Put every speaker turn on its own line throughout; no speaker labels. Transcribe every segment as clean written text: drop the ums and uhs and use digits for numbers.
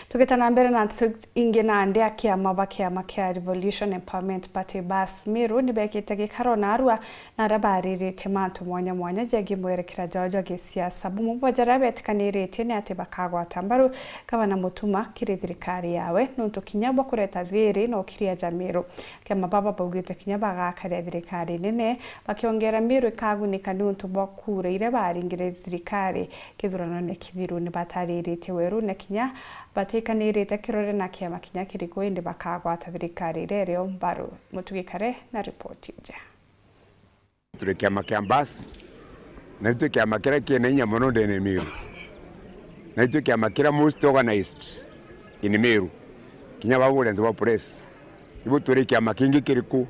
Tukitana mbere na ingi na andi akiama bakiama kia Revolution Empowerment Party bas Meru nibekite gikaro na Arua na rabaririte mantu mwanya mwanya jagi mwerekera jojo gisiasa bumu bajarabetikaniirite ni ati bakagwata mbaru gavana Mutuma kiri thirikari yawe nuntu kinyabwa kureta thiri no kiria Meru kiama baba baugite kinyaba gakaria thirikari nene bakiongera Meru ikagunika nuntu bakureire baringire thirikari kithurano ne kithiru ni bataririte weru ne kinya batikanirite kirore na kiama kinya kiriko indi bakagwata thirikari rero mbaru mutugikare na report ije
turi kiama kia bas na tu kiama kira kienenya mono ndene Meru na tu kiama kira most organized in Meru kinya bagure nzo press ibo turi kiama kingi kiriko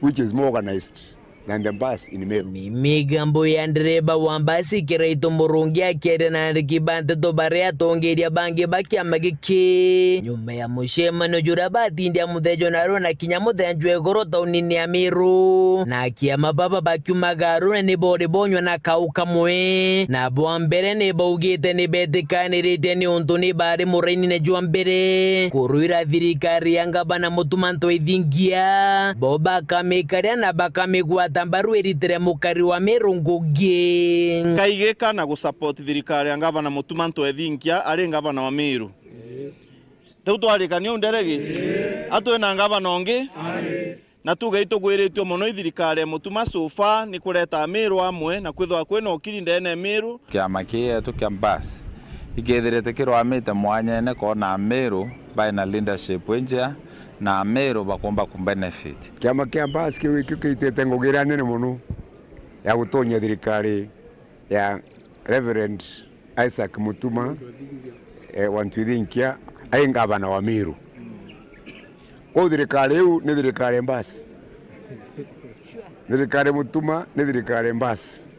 which is more organized than the bus in Meru.
Migambo ya ndereba wa basi kiraito murungi akere na rikibante to barea tongeria bange baki amagike nyuma ya mushemano jura batindi ya muthejo na rona kinya muthenjwe goro taunini ya Meru na kiama baba bakiumagaru ne bode bonywa na kauka mwe na bwambere ne baugite ne betekanirite ni untu ni bari muraini ne jwambere kuruira thirikari yanga bana Mutumanto ithingia boba kamekaria na bakamegwa tambaru eritere mukari wa Meru ngugi
kaigeka na gusupport thirikari ya gavana Mutumanto ethingia ari gavana wa Meru tau twarikania underegis atwe na gavana ongi na tuga itugwiritio muno thirikari ya Mutuma sofa ni kureta Meru amwe na kwithwa kwina okiri ndene Meru
kiama kietu kia bas igethirete kirwamite mwanya ne kona Meru by na leadership wenja na Meru bakomba kumbenefit
kiama kia bas kiwikitete ngugira nene muno ya gutonya thirikari ya Reverend Isaac Mutuma wantwithinkia ai gavana wa Meru ko thirikari u ni thirikari bas thirikari Mutuma ni thirikari bas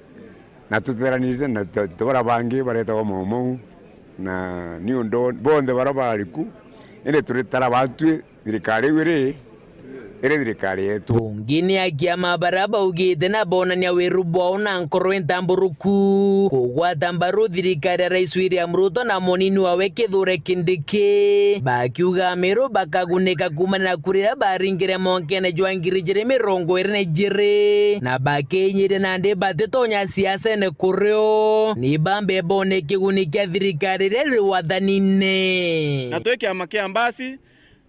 na tuteranirize na tubara bangi bareta wa momo na ni undo bonde barabariku ene turitara batwe thirikari wiri ere thirikari yetu
ngini akiama baraba ugite na bona nya werubwa na nkoro entamburuku kugwata mbaru thirikari Rais William Ruto na monini wawe kithure kindiki bakiuga Meru bakaguneka kumana na kurira baringire monkene jwangiri jire 24 na bakenyire na nde batetonya siasa ne kuryo ni bambe bone kigunikia thirikari rere wathanine
na tweke amakia mbasi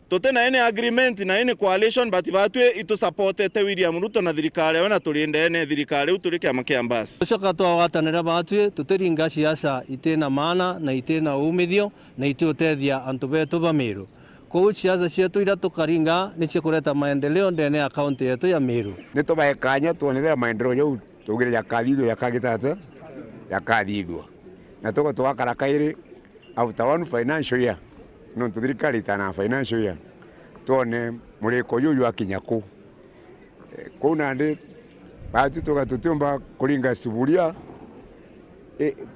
tote na ene agreement na ene coalition but batwe ito support te William Ruto na thirikari wana tulinde ene thirikari uturike amakia mbasi
tucoka twawatanira batwe tuteringa siasa itena maana na itena umithio na itutethia antu betu ba Meru ko siasa cietu ira tukaringa ni cikureta maendeleo ndene account yetu ya Meru
ni tubaekanya tuonere maendeleo yo tugire ya kadhido ya kagitata ya kadhido na tuko twakara kaire after one financial year no thirikari tana financial year tuone muriko yuyu akinyaku kuna ndi batu tugatumba kuringa suburia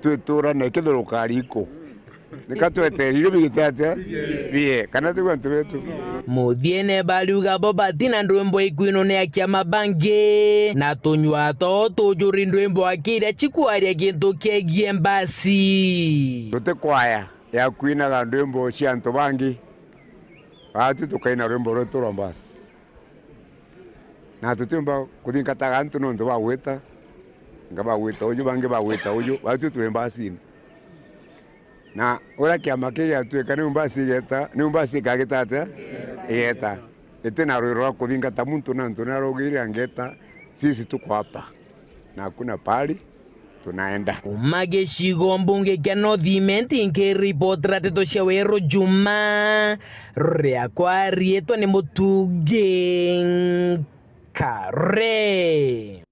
tutura na kithurukari iko nikatweterire bigitata bie kana tugwantu betu
muthiene baliuga bobatina ndwembo ikwino ne akiama bange na tunywa to tujuri ndwembo akira chikwaria gintu kegie mbasi
tute kwaya ya kuina ga ndwembo cia antu bangi batu tukaina rwembo rwetu rwa basi na tutumba kuthingataga antu nontu bagwita ngaba gwita uyu bangi bagwita uyu batu twe mbasi na ora kiama kia tweka ni mbasi geta ni mbasi kagitata yeta etena rwiro kuthingata muntu na ntu na rogiri angeta sisi tuko hapa na hakuna pali tunaenda
umage shigo mbunge kia North nke report rateto cia Weru Juma ria kwa rieto ni Mutuge Kare.